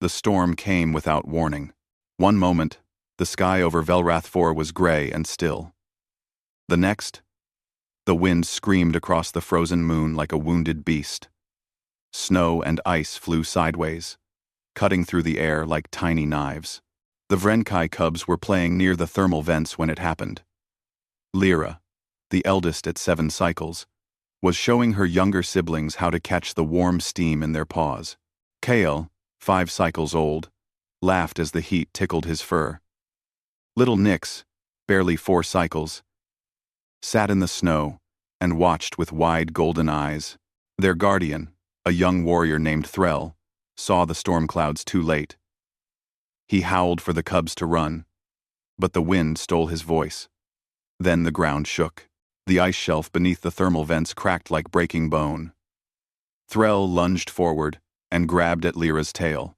The storm came without warning. One moment, the sky over Velrath 4 was gray and still. The next, the wind screamed across the frozen moon like a wounded beast. Snow and ice flew sideways, cutting through the air like tiny knives. The Vrenkai cubs were playing near the thermal vents when it happened. Lyra, the eldest at 7 cycles, was showing her younger siblings how to catch the warm steam in their paws. CaAll, 5 cycles old, laughed as the heat tickled his fur. Little Nyx, barely 4 cycles, sat in the snow and watched with wide golden eyes. Their guardian, a young warrior named Threll, saw the storm clouds too late. He howled for the cubs to run, but the wind stole his voice. Then the ground shook. The ice shelf beneath the thermal vents cracked like breaking bone. Threll lunged forward and grabbed at Lyra's tail,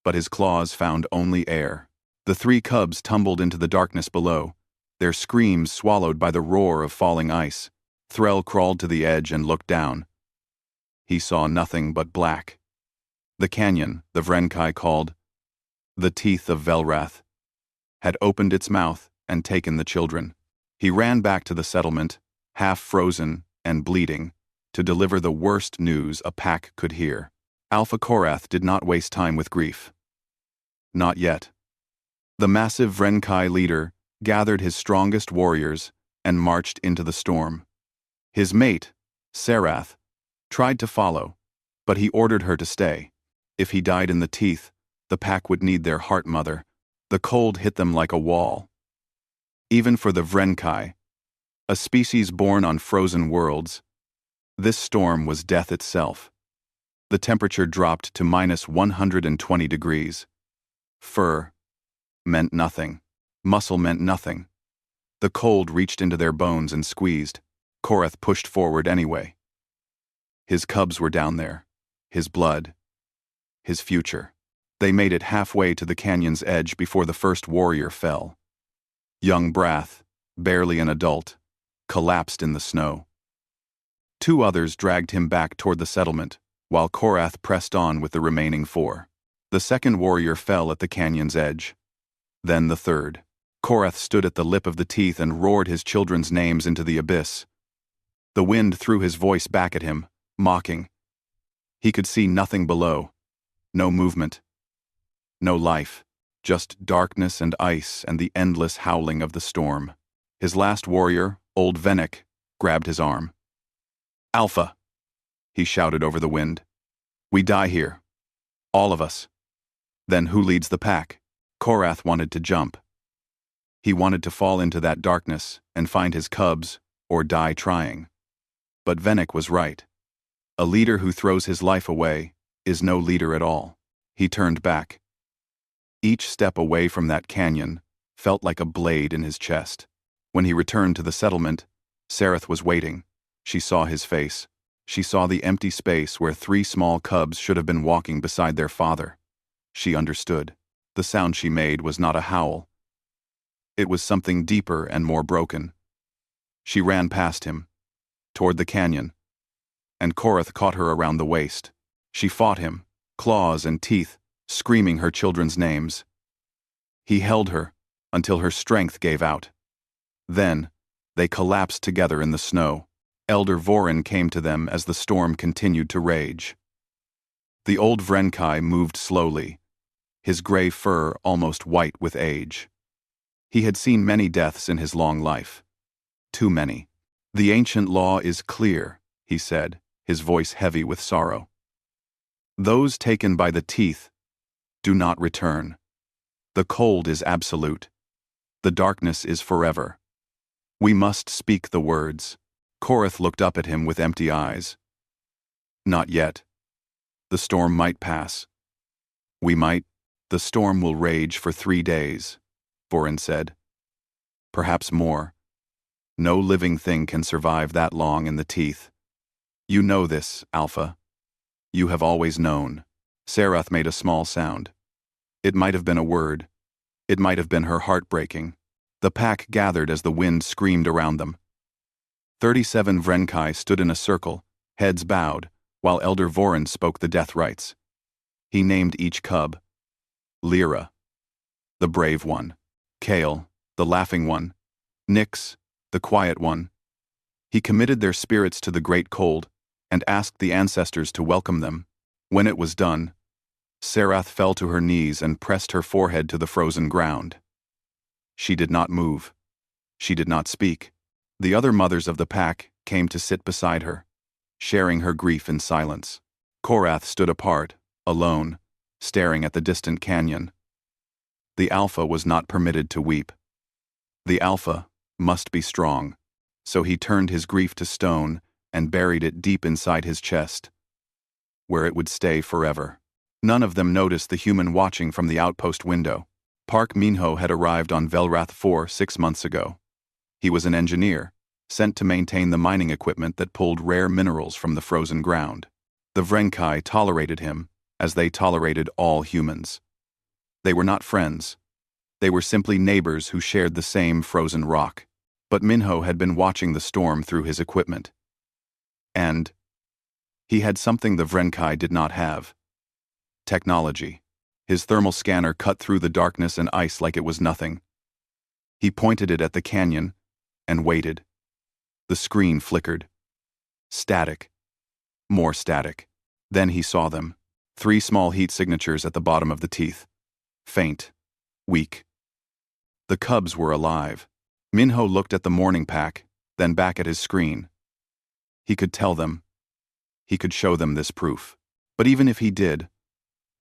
but his claws found only air. The 3 cubs tumbled into the darkness below, their screams swallowed by the roar of falling ice. Threll crawled to the edge and looked down. He saw nothing but black. The canyon, the Vrenkai called the Teeth of Velrath, had opened its mouth and taken the children. He ran back to the settlement, half frozen and bleeding, to deliver the worst news a pack could hear. Alpha Korath did not waste time with grief. Not yet. The massive Vrenkai leader gathered his strongest warriors and marched into the storm. His mate, Sarath, tried to follow, but he ordered her to stay. If he died in the teeth, the pack would need their heart mother. The cold hit them like a wall. Even for the Vrenkai, a species born on frozen worlds, this storm was death itself. The temperature dropped to -120 degrees. Fur meant nothing. Muscle meant nothing. The cold reached into their bones and squeezed. Korath pushed forward anyway. His cubs were down there. His blood. His future. They made it halfway to the canyon's edge before the first warrior fell. Young Brath, barely an adult, collapsed in the snow. 2 others dragged him back toward the settlement, while Korath pressed on with the remaining 4. The second warrior fell at the canyon's edge. Then the third. Korath stood at the lip of the teeth and roared his children's names into the abyss. The wind threw his voice back at him, mocking. He could see nothing below. No movement. No life. Just darkness and ice and the endless howling of the storm. His last warrior, old Venek, grabbed his arm. "Alpha," he shouted over the wind. "We die here. All of us." Then who leads the pack? Korath wanted to jump. He wanted to fall into that darkness and find his cubs, or die trying. But Venek was right. A leader who throws his life away is no leader at all. He turned back. Each step away from that canyon felt like a blade in his chest. When he returned to the settlement, Sarath was waiting. She saw his face. She saw the empty space where 3 small cubs should have been walking beside their father. She understood. The sound she made was not a howl. It was something deeper and more broken. She ran past him, toward the canyon, and Korath caught her around the waist. She fought him, claws and teeth, screaming her children's names. He held her until her strength gave out. Then, they collapsed together in the snow. Elder Vorin came to them as the storm continued to rage. The old Vrenkai moved slowly, his gray fur almost white with age. He had seen many deaths in his long life. Too many. "The ancient law is clear," he said, his voice heavy with sorrow. "Those taken by the teeth do not return. The cold is absolute. The darkness is forever. We must speak the words." Korath looked up at him with empty eyes. "Not yet. The storm might pass. We might. The storm will rage for 3 days," Vorin said. "Perhaps more. No living thing can survive that long in the teeth. You know this, Alpha. You have always known." Sarath made a small sound. It might have been a word. It might have been her heart breaking. The pack gathered as the wind screamed around them. 37 Vrenkai stood in a circle, heads bowed, while Elder Vorin spoke the death rites. He named each cub, Lyra, the brave one. CaAll, the laughing one. Nyx, the quiet one. He committed their spirits to the great cold and asked the ancestors to welcome them. When it was done, Serath fell to her knees and pressed her forehead to the frozen ground. She did not move. She did not speak. The other mothers of the pack came to sit beside her, sharing her grief in silence. Korath stood apart, alone, staring at the distant canyon. The Alpha was not permitted to weep. The Alpha must be strong, so he turned his grief to stone and buried it deep inside his chest, where it would stay forever. None of them noticed the human watching from the outpost window. Park Minho had arrived on Velrath 4 6 months ago. He was an engineer, sent to maintain the mining equipment that pulled rare minerals from the frozen ground. The Vrenkai tolerated him, as they tolerated all humans. They were not friends. They were simply neighbors who shared the same frozen rock. But Minho had been watching the storm through his equipment. And he had something the Vrenkai did not have. Technology. His thermal scanner cut through the darkness and ice like it was nothing. He pointed it at the canyon and waited. The screen flickered. Static. More static. Then he saw them. 3 small heat signatures at the bottom of the teeth. Faint. Weak. The cubs were alive. Minho looked at the morning pack, then back at his screen. He could tell them. He could show them this proof. But even if he did,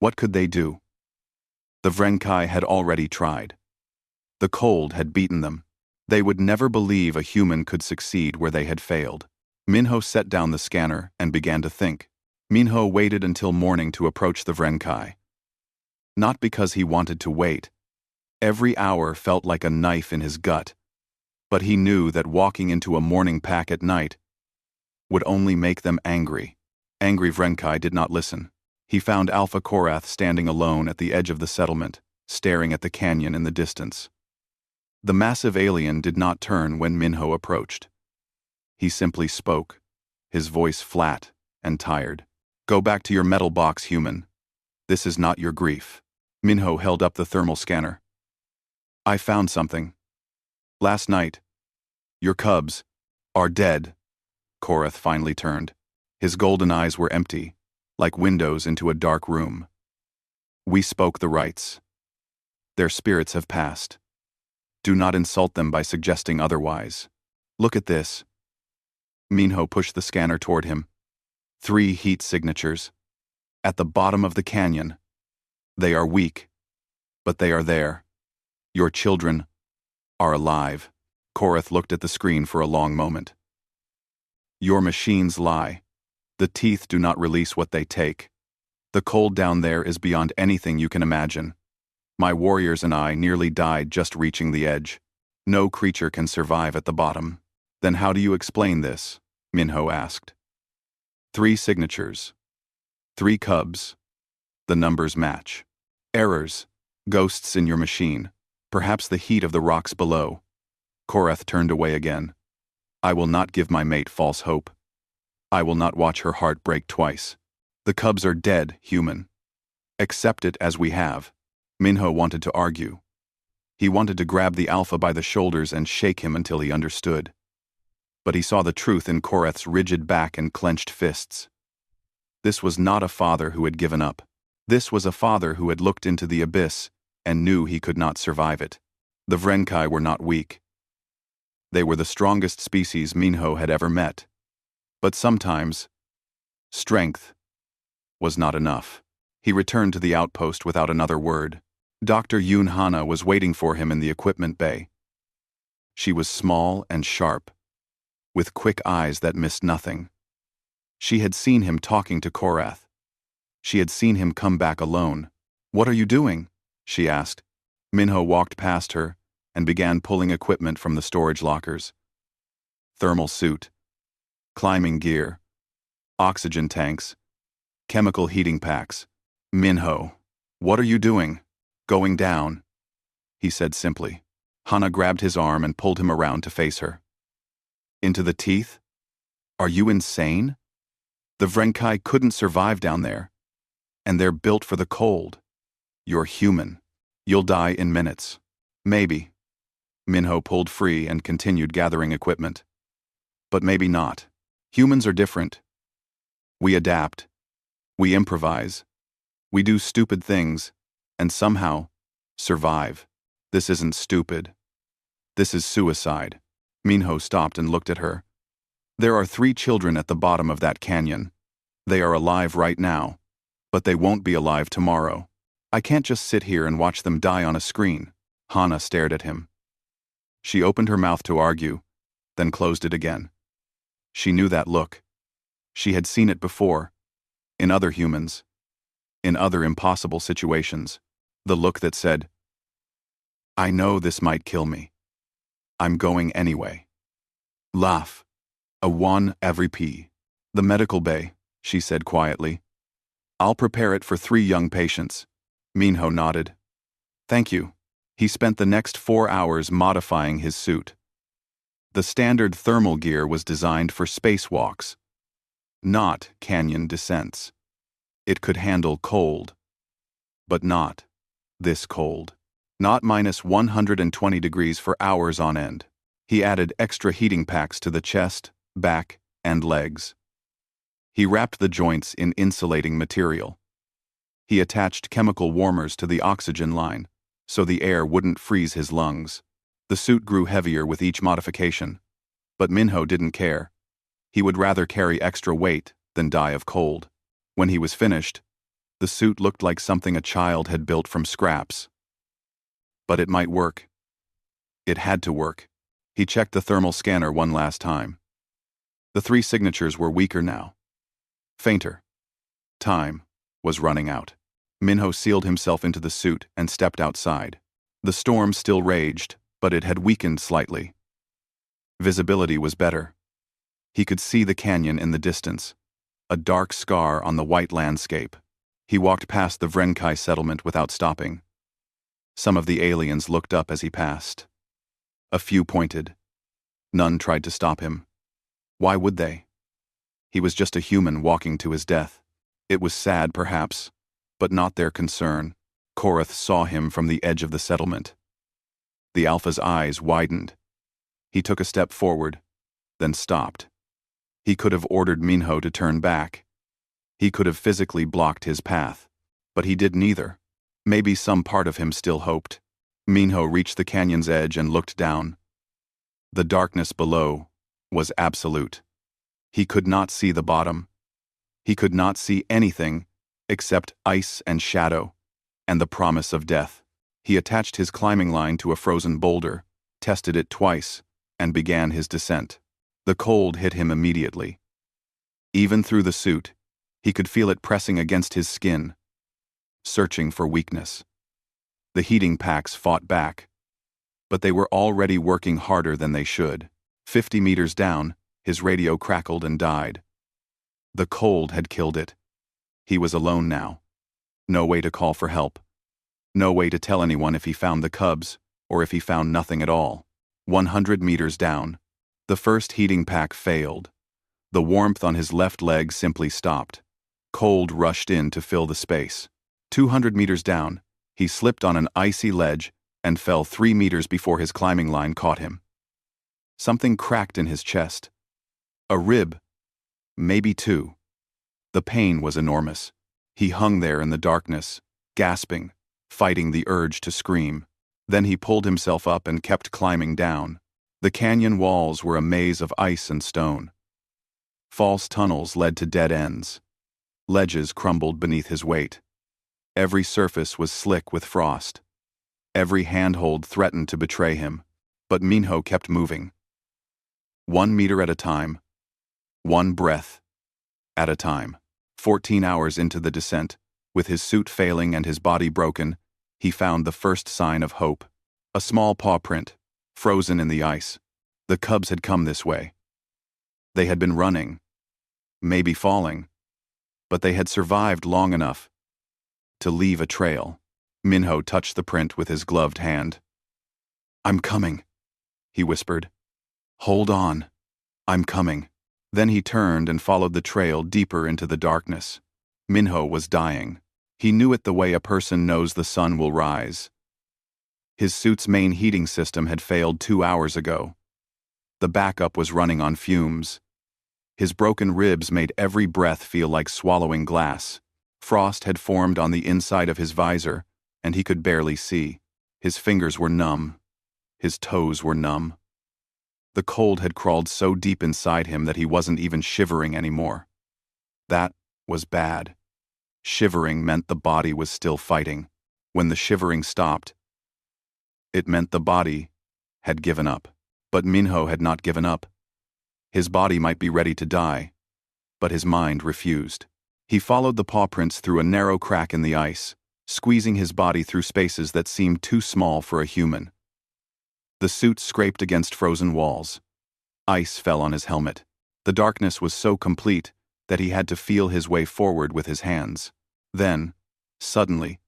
what could they do? The Vrenkai had already tried. The cold had beaten them. They would never believe a human could succeed where they had failed. Minho set down the scanner and began to think. Minho waited until morning to approach the Vrenkai. Not because he wanted to wait. Every hour felt like a knife in his gut. But he knew that walking into a morning pack at night would only make them angry. Angry Vrenkai did not listen. He found Alpha Korath standing alone at the edge of the settlement, staring at the canyon in the distance. The massive alien did not turn when Minho approached. He simply spoke, his voice flat and tired. "Go back to your metal box, human. This is not your grief." Minho held up the thermal scanner. "I found something. Last night, your cubs are dead." Korath finally turned. His golden eyes were empty, like windows into a dark room. "We spoke the rights. Their spirits have passed. Do not insult them by suggesting otherwise. Look at this." Minho pushed the scanner toward him. 3 heat signatures. At the bottom of the canyon. They are weak, but they are there. Your children are alive. Korath looked at the screen for a long moment. "Your machines lie. The teeth do not release what they take. The cold down there is beyond anything you can imagine. My warriors and I nearly died just reaching the edge. No creature can survive at the bottom." "Then how do you explain this?" Minho asked. 3 signatures. 3 cubs. The numbers match. Errors. Ghosts in your machine. Perhaps the heat of the rocks below. Korath turned away again. "I will not give my mate false hope. I will not watch her heart break twice. The cubs are dead, human. Accept it as we have." Minho wanted to argue. He wanted to grab the Alpha by the shoulders and shake him until he understood. But he saw the truth in Korath's rigid back and clenched fists. This was not a father who had given up. This was a father who had looked into the abyss and knew he could not survive it. The Vrenkai were not weak. They were the strongest species Minho had ever met. But sometimes, strength was not enough. He returned to the outpost without another word. Dr. Yoon Hana was waiting for him in the equipment bay. She was small and sharp, with quick eyes that missed nothing. She had seen him talking to Korath. She had seen him come back alone. "What are you doing?" she asked. Minho walked past her and began pulling equipment from the storage lockers. Thermal suit, climbing gear, oxygen tanks, chemical heating packs. "Minho, what are you doing?" "Going down," he said simply. Hana grabbed his arm and pulled him around to face her. "Into the teeth? Are you insane? The Vrenkai couldn't survive down there, and they're built for the cold. You're human. You'll die in minutes. Maybe. Minho pulled free and continued gathering equipment. But maybe not. Humans are different. We adapt. We improvise. We do stupid things, and somehow survive. This isn't stupid. This is suicide. Minho stopped and looked at her. There are 3 children at the bottom of that canyon. They are alive right now, but they won't be alive tomorrow. I can't just sit here and watch them die on a screen. Hana stared at him. She opened her mouth to argue, then closed it again. She knew that look. She had seen it before, in other humans, in other impossible situations. The look that said, I know this might kill me. I'm going anyway. Laugh. A one every p. The medical bay, she said quietly. I'll prepare it for 3 young patients. Minho nodded. Thank you. He spent the next 4 hours modifying his suit. The standard thermal gear was designed for spacewalks, not canyon descents. It could handle cold, but not this cold. Not minus 120 degrees for hours on end. He added extra heating packs to the chest, back, and legs. He wrapped the joints in insulating material. He attached chemical warmers to the oxygen line, so the air wouldn't freeze his lungs. The suit grew heavier with each modification, but Minho didn't care. He would rather carry extra weight than die of cold. When he was finished, the suit looked like something a child had built from scraps. But it might work. It had to work. He checked the thermal scanner one last time. The 3 signatures were weaker now. Fainter. Time was running out. Minho sealed himself into the suit and stepped outside. The storm still raged, but it had weakened slightly. Visibility was better. He could see the canyon in the distance, a dark scar on the white landscape. He walked past the Vrenkai settlement without stopping. Some of the aliens looked up as he passed. A few pointed. None tried to stop him. Why would they? He was just a human walking to his death. It was sad, perhaps, but not their concern. Korath saw him from the edge of the settlement. The Alpha's eyes widened. He took a step forward, then stopped. He could have ordered Minho to turn back. He could have physically blocked his path, but he did neither. Maybe some part of him still hoped. Minho reached the canyon's edge and looked down. The darkness below was absolute. He could not see the bottom. He could not see anything except ice and shadow, and the promise of death. He attached his climbing line to a frozen boulder, tested it twice, and began his descent. The cold hit him immediately. Even through the suit, he could feel it pressing against his skin, searching for weakness. The heating packs fought back, but they were already working harder than they should. 50 meters down, his radio crackled and died. The cold had killed it. He was alone now. No way to call for help. No way to tell anyone if he found the cubs, or if he found nothing at all. 100 meters down, the first heating pack failed. The warmth on his left leg simply stopped. Cold rushed in to fill the space. 200 meters down, he slipped on an icy ledge and fell 3 meters before his climbing line caught him. Something cracked in his chest. A rib, maybe 2. The pain was enormous. He hung there in the darkness, gasping, fighting the urge to scream. Then he pulled himself up and kept climbing down. The canyon walls were a maze of ice and stone. False tunnels led to dead ends. Ledges crumbled beneath his weight. Every surface was slick with frost. Every handhold threatened to betray him, but Minho kept moving. 1 meter at a time, 1 breath at a time. 14 hours into the descent, with his suit failing and his body broken, he found the first sign of hope. A small paw print, frozen in the ice. The cubs had come this way. They had been running, maybe falling, but they had survived long enough to leave a trail. Minho touched the print with his gloved hand. "I'm coming," he whispered. "Hold on. I'm coming." Then he turned and followed the trail deeper into the darkness. Minho was dying. He knew it the way a person knows the sun will rise. His suit's main heating system had failed 2 hours ago. The backup was running on fumes. His broken ribs made every breath feel like swallowing glass. Frost had formed on the inside of his visor, and he could barely see. His fingers were numb. His toes were numb. The cold had crawled so deep inside him that he wasn't even shivering anymore. That was bad. Shivering meant the body was still fighting. When the shivering stopped, it meant the body had given up. But Minho had not given up. His body might be ready to die, but his mind refused. He followed the paw prints through a narrow crack in the ice, squeezing his body through spaces that seemed too small for a human. The suit scraped against frozen walls. Ice fell on his helmet. The darkness was so complete that he had to feel his way forward with his hands. Then, suddenly,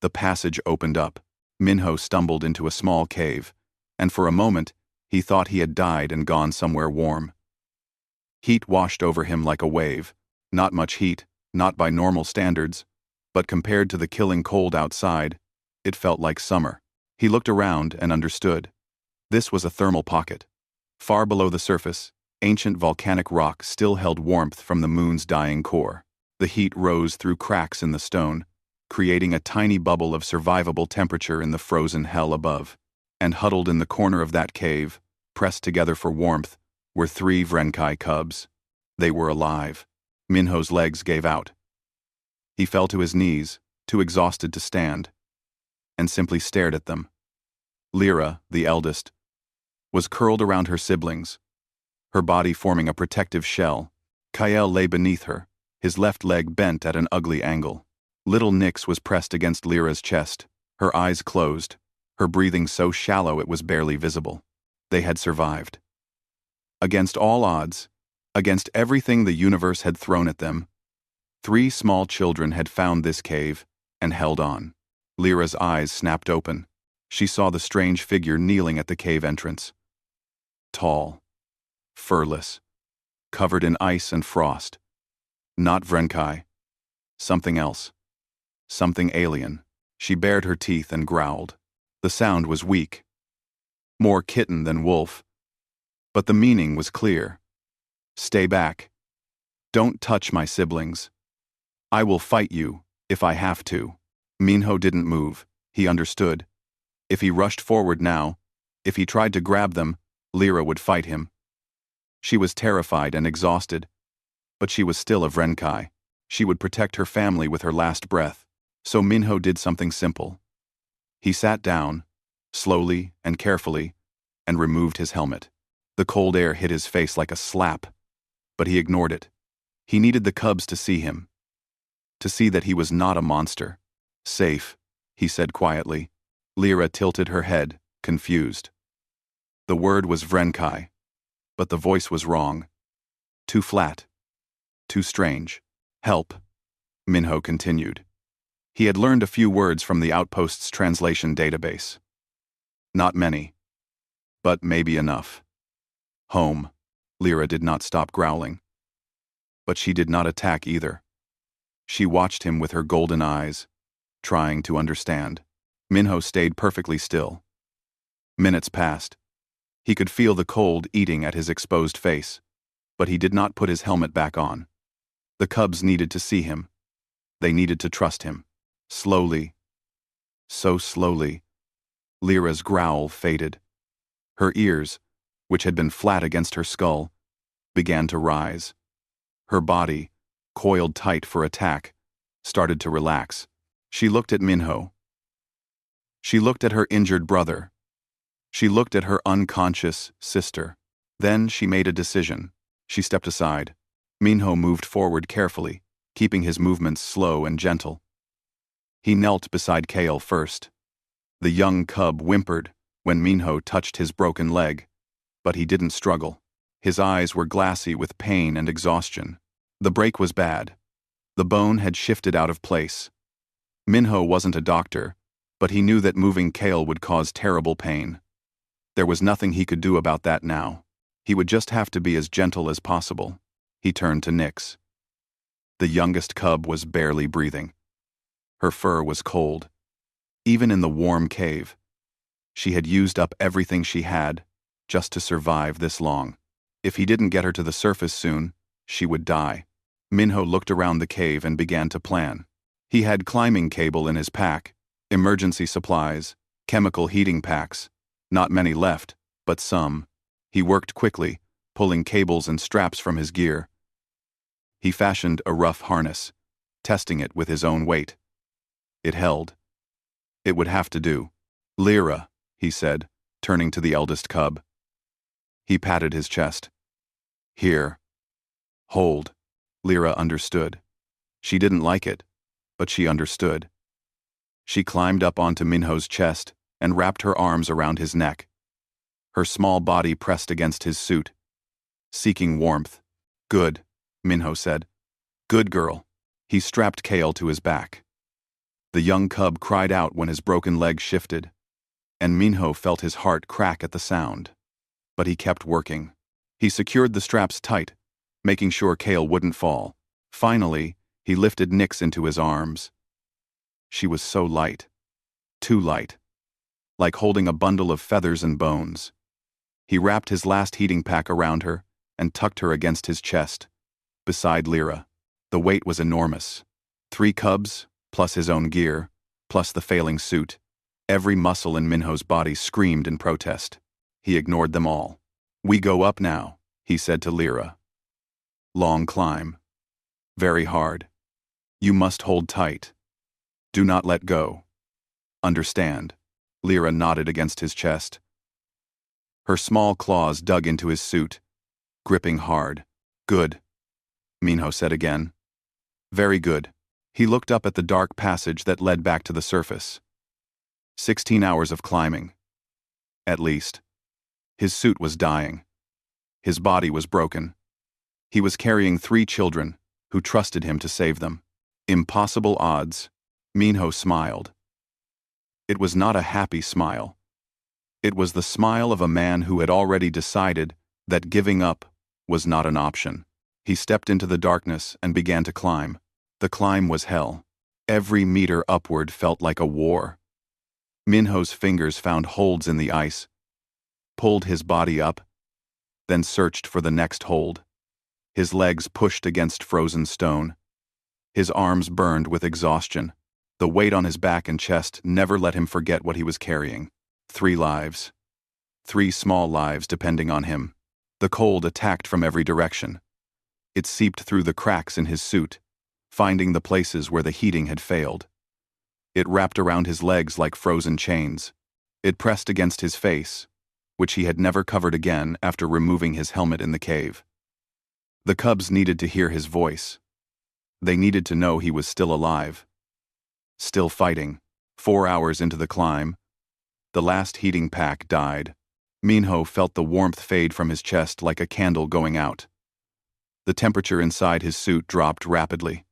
the passage opened up. Minho stumbled into a small cave, and for a moment, he thought he had died and gone somewhere warm. Heat washed over him like a wave. Not much heat, not by normal standards, but compared to the killing cold outside, it felt like summer. He looked around and understood. This was a thermal pocket. Far below the surface, ancient volcanic rock still held warmth from the moon's dying core. The heat rose through cracks in the stone, creating a tiny bubble of survivable temperature in the frozen hell above. And huddled in the corner of that cave, pressed together for warmth, were 3 Vrenkai cubs. They were alive. Minho's legs gave out. He fell to his knees, too exhausted to stand, and simply stared at them. Lyra, the eldest, was curled around her siblings, her body forming a protective shell. CaAll lay beneath her, his left leg bent at an ugly angle. Little Nyx was pressed against Lyra's chest, her eyes closed, her breathing so shallow it was barely visible. They had survived. Against all odds, against everything the universe had thrown at them, 3 small children had found this cave and held on. Lyra's eyes snapped open. She saw the strange figure kneeling at the cave entrance. Tall, furless, covered in ice and frost. Not Vrenkai. Something else. Something alien. She bared her teeth and growled. The sound was weak. More kitten than wolf. But the meaning was clear. Stay back. Don't touch my siblings. I will fight you, if I have to. Minho didn't move. He understood. If he rushed forward now, if he tried to grab them, Lyra would fight him. She was terrified and exhausted, but she was still a Vrenkai. She would protect her family with her last breath. So Minho did something simple. He sat down, slowly and carefully, and removed his helmet. The cold air hit his face like a slap, but he ignored it. He needed the cubs to see him, to see that he was not a monster. Safe, he said quietly. Lyra tilted her head, confused. The word was Vrenkai, but the voice was wrong. Too flat. Too strange. Help, Minho continued. He had learned a few words from the outpost's translation database. Not many, but maybe enough. Home. Lyra did not stop growling. But she did not attack either. She watched him with her golden eyes, trying to understand. Minho stayed perfectly still. Minutes passed. He could feel the cold eating at his exposed face, but he did not put his helmet back on. The cubs needed to see him. They needed to trust him. Slowly, so slowly, Lyra's growl faded. Her ears, which had been flat against her skull, began to rise. Her body, coiled tight for attack, started to relax. She looked at Minho. She looked at her injured brother. She looked at her unconscious sister. Then she made a decision. She stepped aside. Minho moved forward carefully, keeping his movements slow and gentle. He knelt beside CaAll first. The young cub whimpered when Minho touched his broken leg, but he didn't struggle. His eyes were glassy with pain and exhaustion. The break was bad. The bone had shifted out of place. Minho wasn't a doctor, but he knew that moving CaAll would cause terrible pain. There was nothing he could do about that now. He would just have to be as gentle as possible. He turned to Nyx. The youngest cub was barely breathing. Her fur was cold. Even in the warm cave, she had used up everything she had just to survive this long. If he didn't get her to the surface soon, she would die. Minho looked around the cave and began to plan. He had climbing cable in his pack, emergency supplies, chemical heating packs. Not many left, but some. He worked quickly, pulling cables and straps from his gear. He fashioned a rough harness, testing it with his own weight. It held. It would have to do. Lyra, he said, turning to the eldest cub. He patted his chest. Here. Hold. Lyra understood. She didn't like it, but she understood. She climbed up onto Minho's chest and wrapped her arms around his neck. Her small body pressed against his suit, seeking warmth. Good, Minho said. Good girl. He strapped CaAll to his back. The young cub cried out when his broken leg shifted, and Minho felt his heart crack at the sound. But he kept working. He secured the straps tight, making sure CaAll wouldn't fall. Finally, he lifted Nyx into his arms. She was so light. Too light. Like holding a bundle of feathers and bones. He wrapped his last heating pack around her and tucked her against his chest, beside Lyra. The weight was enormous. 3 cubs, plus his own gear, plus the failing suit. Every muscle in Minho's body screamed in protest. He ignored them all. We go up now, he said to Lyra. Long climb. Very hard. You must hold tight. Do not let go. Understand. Lyra nodded against his chest. Her small claws dug into his suit, gripping hard. Good, Minho said again. Very good. He looked up at the dark passage that led back to the surface. 16 hours of climbing. At least. His suit was dying. His body was broken. He was carrying 3 children who trusted him to save them. Impossible odds. Minho smiled. It was not a happy smile. It was the smile of a man who had already decided that giving up was not an option. He stepped into the darkness and began to climb. The climb was hell. Every meter upward felt like a war. Minho's fingers found holds in the ice, pulled his body up, then searched for the next hold. His legs pushed against frozen stone. His arms burned with exhaustion. The weight on his back and chest never let him forget what he was carrying. 3 lives. 3 small lives depending on him. The cold attacked from every direction. It seeped through the cracks in his suit, finding the places where the heating had failed. It wrapped around his legs like frozen chains. It pressed against his face, which he had never covered again after removing his helmet in the cave. The cubs needed to hear his voice. They needed to know he was still alive. Still fighting. 4 hours into the climb, the last heating pack died. Minho felt the warmth fade from his chest like a candle going out. The temperature inside his suit dropped rapidly.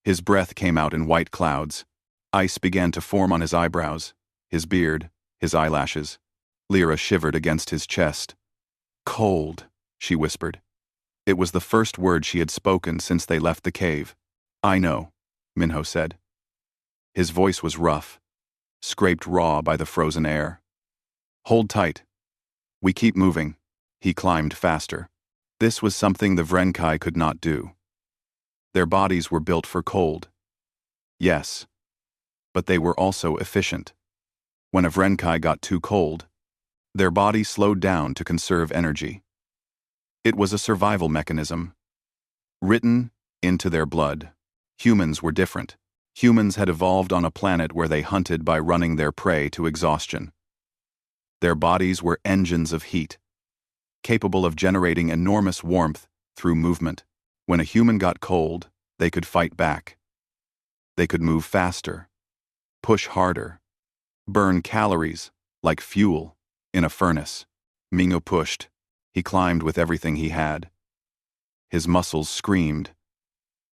His breath came out in white clouds. Ice began to form on his eyebrows, his beard, his eyelashes. Lyra shivered against his chest. Cold, she whispered. It was the first word she had spoken since they left the cave. I know, Minho said. His voice was rough, scraped raw by the frozen air. Hold tight. We keep moving. He climbed faster. This was something the Vrenkai could not do. Their bodies were built for cold. Yes, but they were also efficient. When a Vrenkai got too cold, their body slowed down to conserve energy. It was a survival mechanism, written into their blood. Humans were different. Humans had evolved on a planet where they hunted by running their prey to exhaustion. Their bodies were engines of heat, capable of generating enormous warmth through movement. When a human got cold, they could fight back. They could move faster, push harder, burn calories like fuel in a furnace. Minho pushed. He climbed with everything he had. His muscles screamed.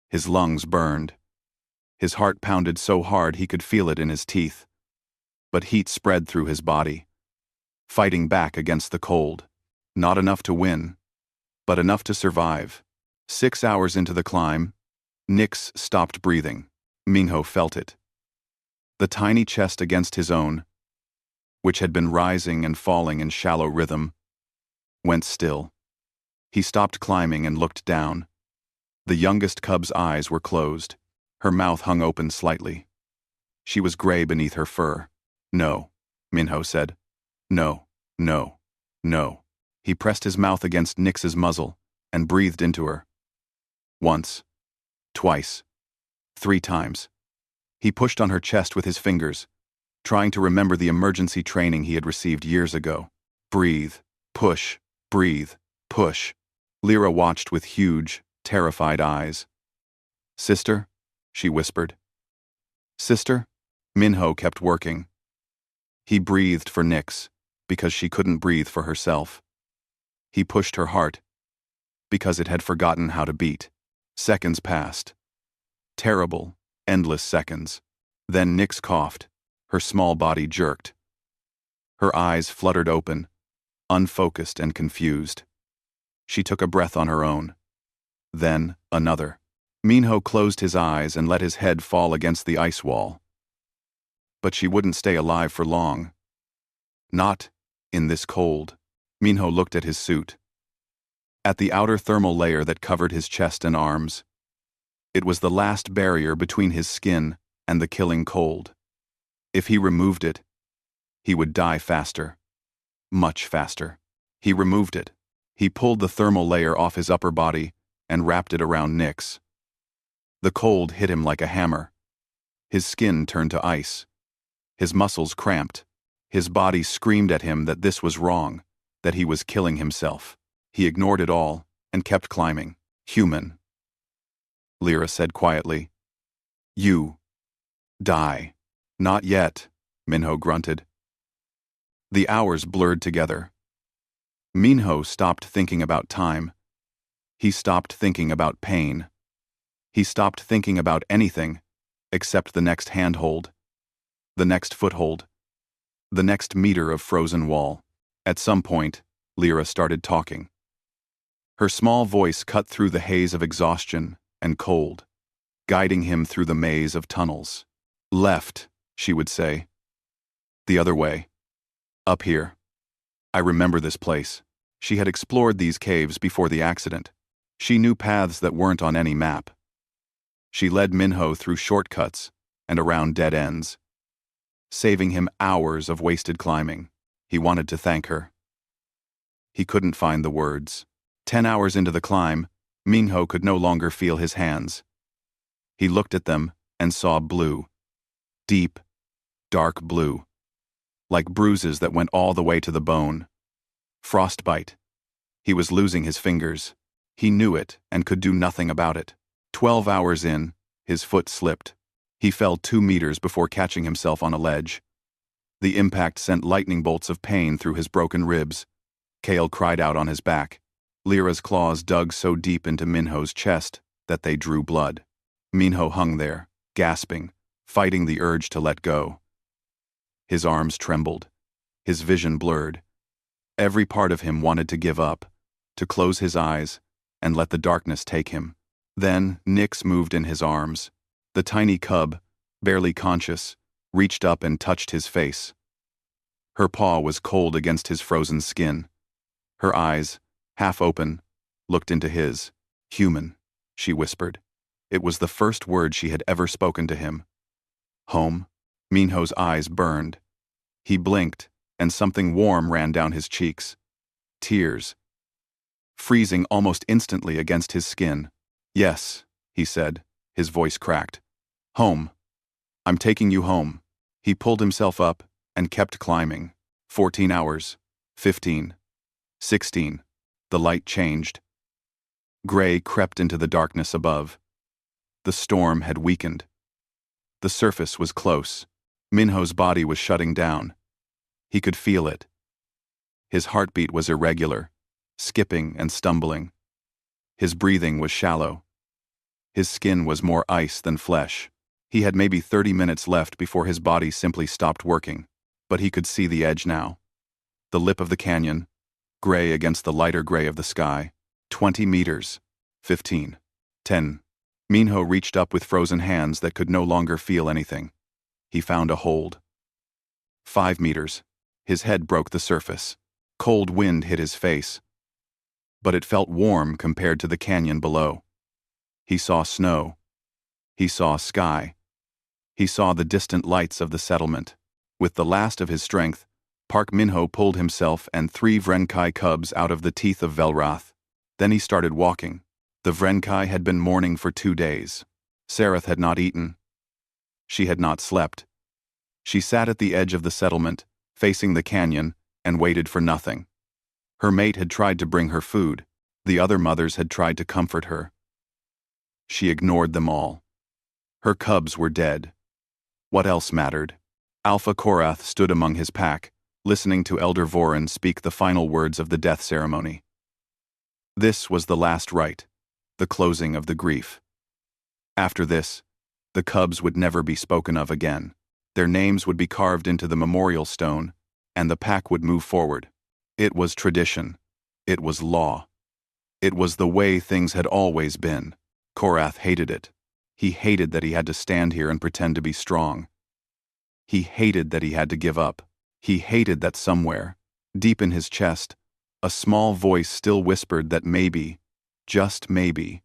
His lungs burned. His heart pounded so hard he could feel it in his teeth. But heat spread through his body, fighting back against the cold. Not enough to win, but enough to survive. 6 hours into the climb, Nyx stopped breathing. Minho felt it. The tiny chest against his own, which had been rising and falling in shallow rhythm, went still. He stopped climbing and looked down. The youngest cub's eyes were closed. Her mouth hung open slightly. She was gray beneath her fur. "No," Minho said. "No, no, no." He pressed his mouth against Nyx's muzzle and breathed into her. Once, twice, 3 times. He pushed on her chest with his fingers, trying to remember the emergency training he had received years ago. Breathe, push, breathe, push. Lyra watched with huge, terrified eyes. "Sister?" she whispered. "Sister?" Minho kept working. He breathed for Nyx, because she couldn't breathe for herself. He pushed her heart, because it had forgotten how to beat. Seconds passed. Terrible, endless seconds. Then Nyx coughed. Her small body jerked. Her eyes fluttered open, unfocused and confused. She took a breath on her own. Then, another. Minho closed his eyes and let his head fall against the ice wall. But she wouldn't stay alive for long. Not in this cold. Minho looked at his suit. At the outer thermal layer that covered his chest and arms. It was the last barrier between his skin and the killing cold. If he removed it, he would die faster. Much faster. He removed it. He pulled the thermal layer off his upper body and wrapped it around Nyx. The cold hit him like a hammer. His skin turned to ice. His muscles cramped. His body screamed at him that this was wrong, that he was killing himself. He ignored it all and kept climbing. "Human," Lyra said quietly. "You die." "Not yet," Minho grunted. The hours blurred together. Minho stopped thinking about time. He stopped thinking about pain. He stopped thinking about anything except the next handhold, the next foothold, the next meter of frozen wall. At some point, Lyra started talking. Her small voice cut through the haze of exhaustion and cold, guiding him through the maze of tunnels. "Left," she would say. "The other way. Up here. I remember this place." She had explored these caves before the accident. She knew paths that weren't on any map. She led Minho through shortcuts and around dead ends, saving him hours of wasted climbing. He wanted to thank her. He couldn't find the words. 10 hours into the climb, Minho could no longer feel his hands. He looked at them and saw blue. Deep, dark blue. Like bruises that went all the way to the bone. Frostbite. He was losing his fingers. He knew it and could do nothing about it. 12 hours in, his foot slipped. He fell 2 meters before catching himself on a ledge. The impact sent lightning bolts of pain through his broken ribs. CaAll cried out on his back. Lyra's claws dug so deep into Minho's chest that they drew blood. Minho hung there, gasping, fighting the urge to let go. His arms trembled. His vision blurred. Every part of him wanted to give up, to close his eyes, and let the darkness take him. Then Nyx moved in his arms. The tiny cub, barely conscious, reached up and touched his face. Her paw was cold against his frozen skin. Her eyes, half open, looked into his. "Human," she whispered. It was the first word she had ever spoken to him. "Home?" Minho's eyes burned. He blinked, and something warm ran down his cheeks. Tears. Freezing almost instantly against his skin. "Yes," he said, his voice cracked. "Home. I'm taking you home." He pulled himself up and kept climbing. 14 hours. 15. 16. The light changed. Gray crept into the darkness above. The storm had weakened. The surface was close. Minho's body was shutting down. He could feel it. His heartbeat was irregular, skipping and stumbling. His breathing was shallow. His skin was more ice than flesh. He had maybe 30 minutes left before his body simply stopped working, but he could see the edge now. The lip of the canyon, gray against the lighter gray of the sky. 20 meters. 15. 10. Minho reached up with frozen hands that could no longer feel anything. He found a hold. 5 meters. His head broke the surface. Cold wind hit his face. But it felt warm compared to the canyon below. He saw snow. He saw sky. He saw the distant lights of the settlement. With the last of his strength, Park Minho pulled himself and 3 Vrenkai cubs out of the teeth of Velrath. Then he started walking. The Vrenkai had been mourning for 2 days. Sareth had not eaten. She had not slept. She sat at the edge of the settlement, facing the canyon, and waited for nothing. Her mate had tried to bring her food. The other mothers had tried to comfort her. She ignored them all. Her cubs were dead. What else mattered? Alpha Korath stood among his pack, listening to Elder Vorin speak the final words of the death ceremony. This was the last rite, the closing of the grief. After this, the cubs would never be spoken of again. Their names would be carved into the memorial stone, and the pack would move forward. It was tradition. It was law. It was the way things had always been. Korath hated it. He hated that he had to stand here and pretend to be strong. He hated that he had to give up. He hated that somewhere, deep in his chest, a small voice still whispered that maybe, just maybe,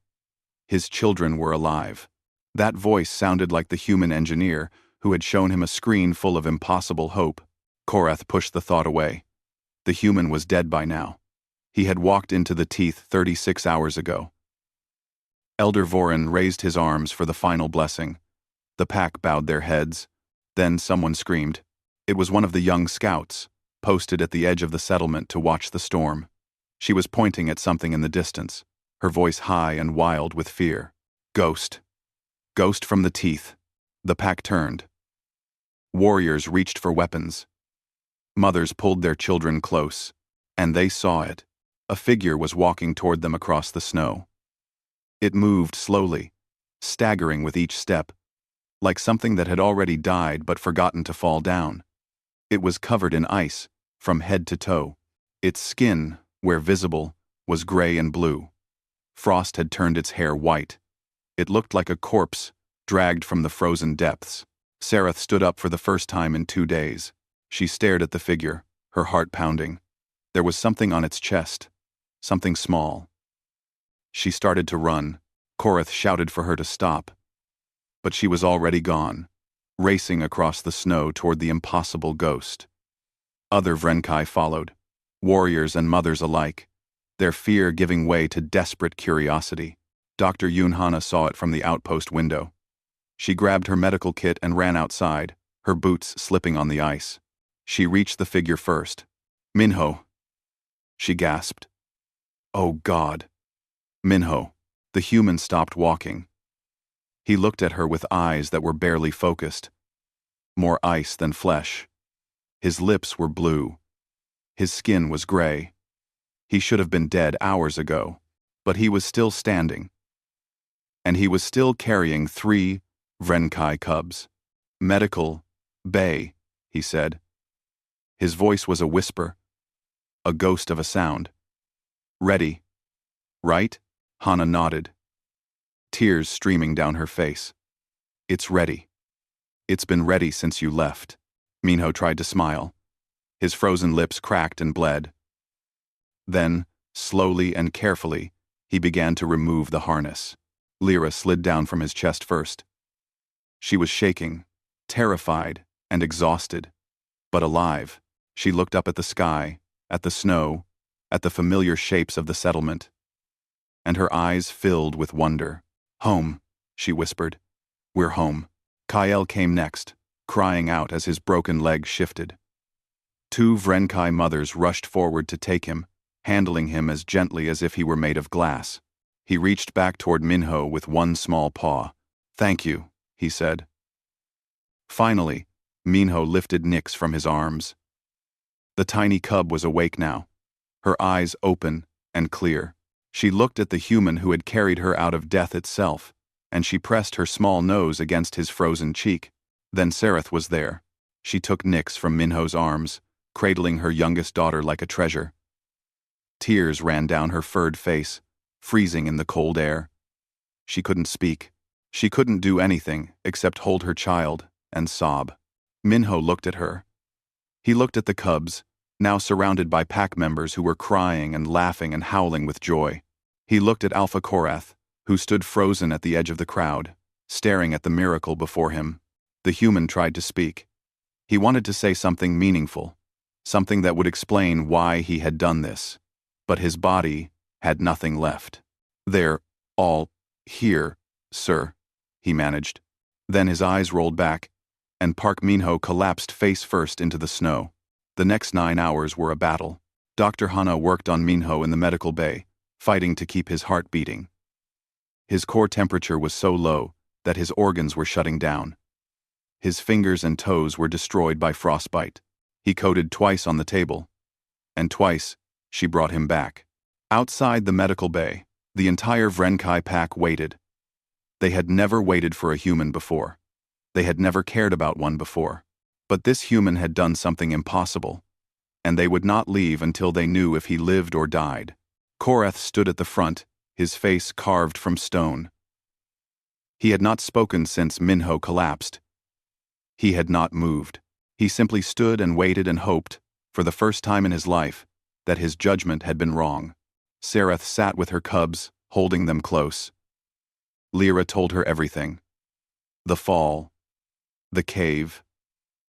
his children were alive. That voice sounded like the human engineer who had shown him a screen full of impossible hope. Korath pushed the thought away. The human was dead by now. He had walked into the teeth 36 hours ago. Elder Vorin raised his arms for the final blessing. The pack bowed their heads. Then someone screamed. It was one of the young scouts, posted at the edge of the settlement to watch the storm. She was pointing at something in the distance, her voice high and wild with fear. Ghost. Ghost from the teeth. The pack turned. Warriors reached for weapons. Mothers pulled their children close, and they saw it. A figure was walking toward them across the snow. It moved slowly, staggering with each step, like something that had already died but forgotten to fall down. It was covered in ice, from head to toe. Its skin, where visible, was gray and blue. Frost had turned its hair white. It looked like a corpse, dragged from the frozen depths. Sareth stood up for the first time in 2 days. She stared at the figure, her heart pounding. There was something on its chest, something small. She started to run. Korath shouted for her to stop. But she was already gone, racing across the snow toward the impossible ghost. Other Vrenkai followed, warriors and mothers alike, their fear giving way to desperate curiosity. Dr. Yunhana saw it from the outpost window. She grabbed her medical kit and ran outside, her boots slipping on the ice. She reached the figure first. Minho. She gasped. Oh God. Minho. The human stopped walking. He looked at her with eyes that were barely focused. More ice than flesh. His lips were blue. His skin was gray. He should have been dead hours ago, but he was still standing. And he was still carrying 3 Vrenkai cubs. Medical Bay, he said. His voice was a whisper, a ghost of a sound. Ready. Right? Hana nodded. Tears streaming down her face. It's ready. It's been ready since you left. Minho tried to smile. His frozen lips cracked and bled. Then, slowly and carefully, he began to remove the harness. Lyra slid down from his chest first. She was shaking, terrified and exhausted, but alive. She looked up at the sky, at the snow, at the familiar shapes of the settlement. And her eyes filled with wonder. Home, she whispered. We're home. CaAll came next, crying out as his broken leg shifted. 2 Vrenkai mothers rushed forward to take him, handling him as gently as if he were made of glass. He reached back toward Minho with one small paw. Thank you, he said. Finally, Minho lifted Nyx from his arms. The tiny cub was awake now, her eyes open and clear. She looked at the human who had carried her out of death itself, and she pressed her small nose against his frozen cheek. Then Sareth was there. She took Nyx from Minho's arms, cradling her youngest daughter like a treasure. Tears ran down her furred face, freezing in the cold air. She couldn't speak. She couldn't do anything except hold her child and sob. Minho looked at her. He looked at the cubs, now surrounded by pack members who were crying and laughing and howling with joy. He looked at Alpha Korath, who stood frozen at the edge of the crowd, staring at the miracle before him. The human tried to speak. He wanted to say something meaningful, something that would explain why he had done this. But his body had nothing left. "They're all here, sir," he managed. Then his eyes rolled back, and Park Minho collapsed face first into the snow. The next 9 hours were a battle. Dr. Hana worked on Minho in the medical bay, fighting to keep his heart beating. His core temperature was so low that his organs were shutting down. His fingers and toes were destroyed by frostbite. He coded twice on the table, and twice she brought him back. Outside the medical bay, the entire Vrenkai pack waited. They had never waited for a human before. They had never cared about one before. But this human had done something impossible, and they would not leave until they knew if he lived or died. Korath stood at the front, his face carved from stone. He had not spoken since Minho collapsed. He had not moved. He simply stood and waited and hoped, for the first time in his life, that his judgment had been wrong. Sereth sat with her cubs, holding them close. Lyra told her everything. The fall. The cave.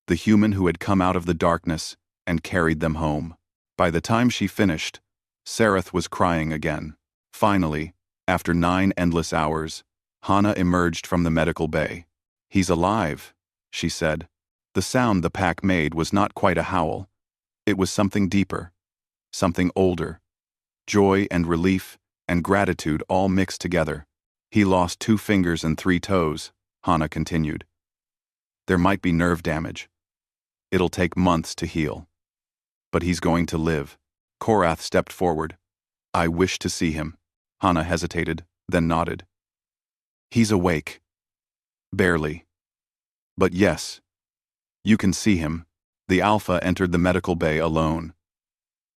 The human who had come out of the darkness and carried them home. By the time she finished, Sereth was crying again. Finally, after 9 endless hours, Hana emerged from the medical bay. "He's alive," she said. The sound the pack made was not quite a howl. It was something deeper, something older. Joy and relief and gratitude all mixed together. "He lost 2 fingers and 3 toes, Hana continued. "There might be nerve damage. It'll take months to heal. But he's going to live." Korath stepped forward. "I wish to see him." Hana hesitated, then nodded. "He's awake." "Barely. But yes. You can see him." The Alpha entered the medical bay alone.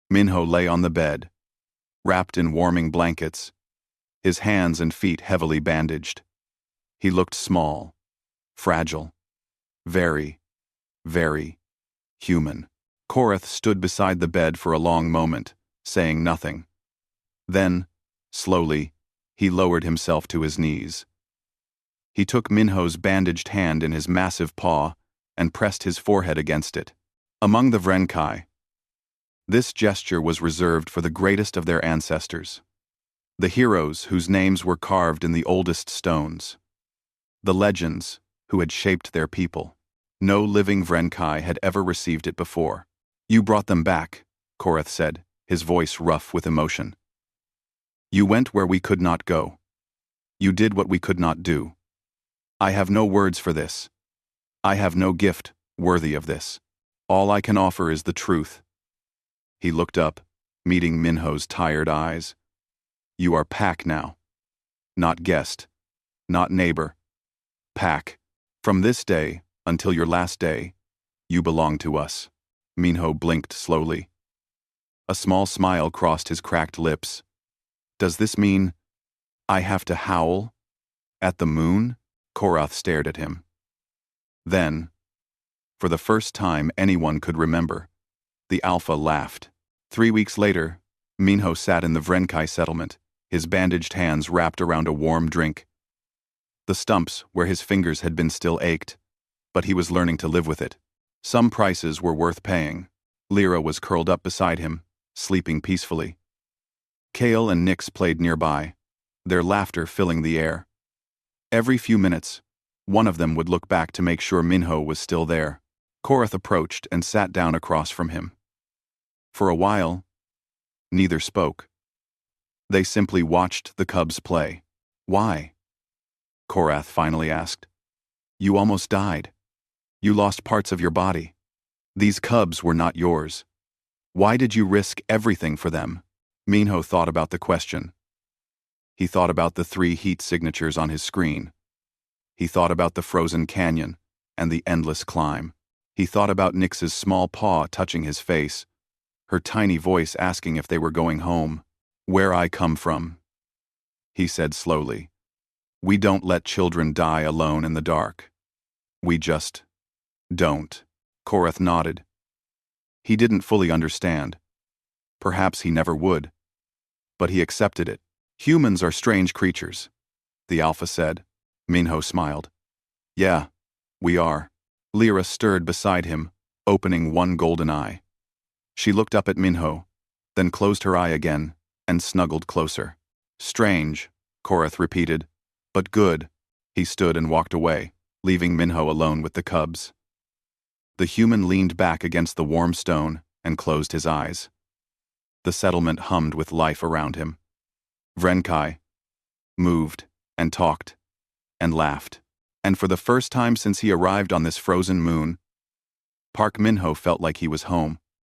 Minho lay on the bed, wrapped in warming blankets, his hands and feet heavily bandaged. He looked small, fragile, very, very human. Korath stood beside the bed for a long moment, saying nothing. Then, slowly, he lowered himself to his knees. He took Minho's bandaged hand in his massive paw and pressed his forehead against it. Among the Vrenkai, this gesture was reserved for the greatest of their ancestors, the heroes whose names were carved in the oldest stones, the legends who had shaped their people. No living Vrenkai had ever received it before. "You brought them back," Korath said, his voice rough with emotion. "You went where we could not go. You did what we could not do. I have no words for this. I have no gift worthy of this. All I can offer is the truth." He looked up, meeting Minho's tired eyes. "You are pack now. Not guest. Not neighbor. Pack. From this day, until your last day, you belong to us." Minho blinked slowly. A small smile crossed his cracked lips. "Does this mean I have to howl at the moon?" Korath stared at him. Then, for the first time anyone could remember, the Alpha laughed. 3 weeks later, Minho sat in the Vrenkai settlement, his bandaged hands wrapped around a warm drink. The stumps where his fingers had been still ached, but he was learning to live with it. Some prices were worth paying. Lyra was curled up beside him, sleeping peacefully. CaAll and Nyx played nearby, their laughter filling the air. Every few minutes, one of them would look back to make sure Minho was still there. Korath approached and sat down across from him. For a while, neither spoke. They simply watched the cubs play. "Why?" Korath finally asked. "You almost died. You lost parts of your body. These cubs were not yours. Why did you risk everything for them?" Minho thought about the question. He thought about the 3 heat signatures on his screen. He thought about the frozen canyon and the endless climb. He thought about Nyx's small paw touching his face, her tiny voice asking if they were going home. "Where I come from," he said slowly. "We don't let children die alone in the dark. We just Don't. Korath nodded. He didn't fully understand. Perhaps he never would. But he accepted it. Humans are strange creatures, the Alpha said. Minho smiled. Yeah, we are. Lyra stirred beside him, opening one golden eye. She looked up at Minho, then closed her eye again, and snuggled closer. Strange, Korath repeated. But good. He stood and walked away, leaving Minho alone with the cubs. The human leaned back against the warm stone and closed his eyes. The settlement hummed with life around him. Vrenkai moved and talked and laughed. And for the first time since he arrived on this frozen moon, Park Minho felt like he was home.